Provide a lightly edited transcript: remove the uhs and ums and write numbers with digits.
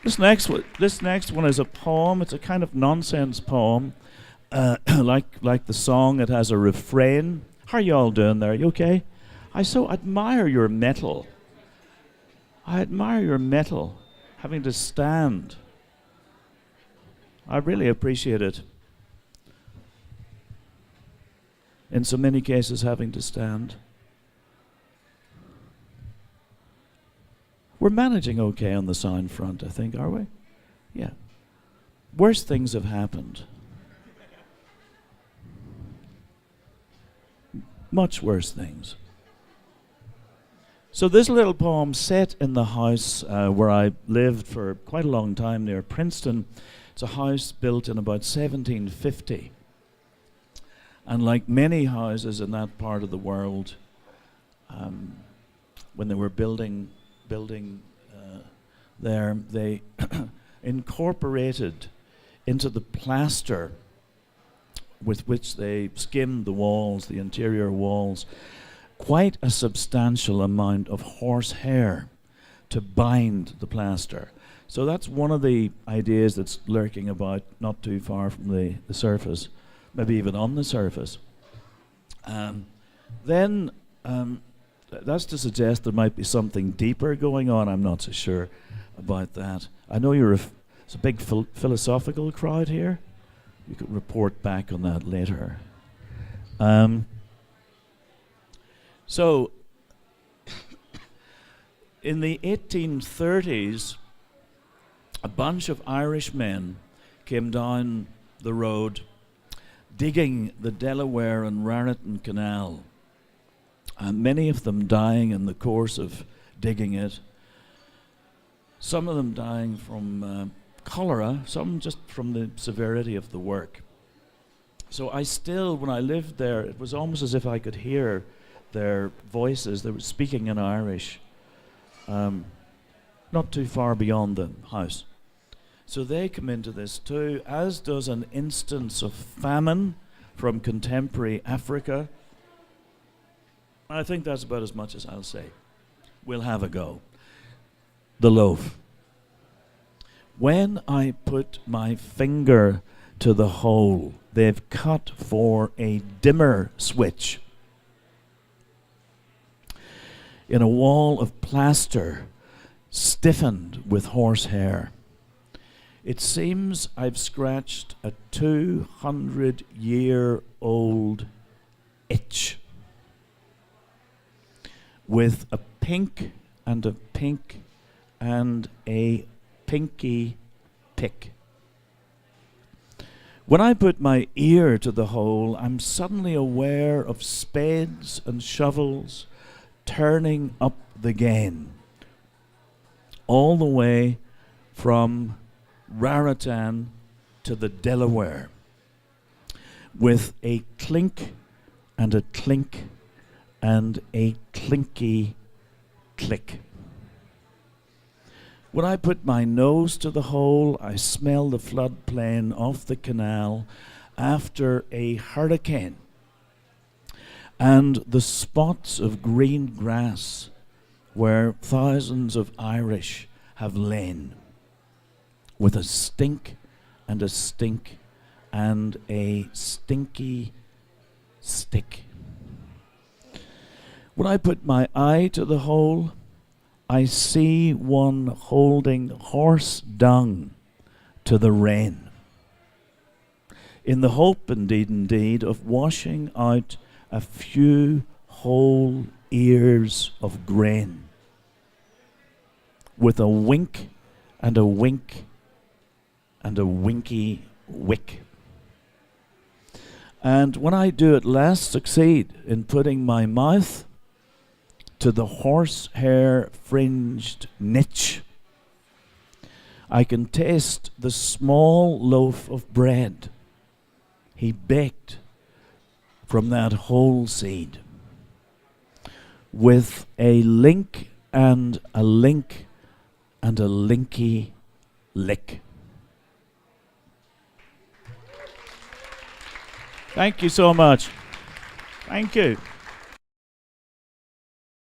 This next one is a poem. It's a kind of nonsense poem. Like the song, it has a refrain. How are you all doing there? You okay? I so admire your mettle. I admire your mettle, having to stand. I really appreciate it. In so many cases, having to stand. We're managing okay on the sound front, I think, are we? Yeah. Worse things have happened. Much worse things. So this little poem set in the house where I lived for quite a long time near Princeton. It's a house built in about 1750. And like many houses in that part of the world, when they were building there, they incorporated into the plaster with which they skimmed the walls, the interior walls, quite a substantial amount of horsehair to bind the plaster. So that's one of the ideas that's lurking about not too far from the surface, maybe even on the surface. Then that's to suggest there might be something deeper going on. I'm not so sure about that. I know it's a big philosophical crowd here. You could report back on that later. So, in the 1830s, a bunch of Irish men came down the road digging the Delaware and Raritan Canal, and many of them dying in the course of digging it. Some of them dying from cholera, some just from the severity of the work. So when I lived there, it was almost as if I could hear their voices. They were speaking in Irish, not too far beyond the house. So they come into this too, as does an instance of famine from contemporary Africa. I think that's about as much as I'll say. We'll have a go. The loaf. When I put my finger to the hole they've cut for a dimmer switch in a wall of plaster stiffened with horsehair, it seems I've scratched a 200-year-old itch with a pink and a pink and a pinky pick. When I put my ear to the hole, I'm suddenly aware of spades and shovels turning up the gain, all the way from Raritan to the Delaware, with a clink and a clink and a clinky click. When I put my nose to the hole, I smell the floodplain off the canal after a hurricane, and the spots of green grass where thousands of Irish have lain, with a stink and a stink and a stinky stick. When I put my eye to the hole, I see one holding horse dung to the rain, in the hope, indeed, of washing out a few whole ears of grain, with a wink and a wink and a winky wick. And when I do at last succeed in putting my mouth to the horsehair fringed niche, I can taste the small loaf of bread he baked from that whole seed, with a link and a link and a linky lick. Thank you so much. Thank you.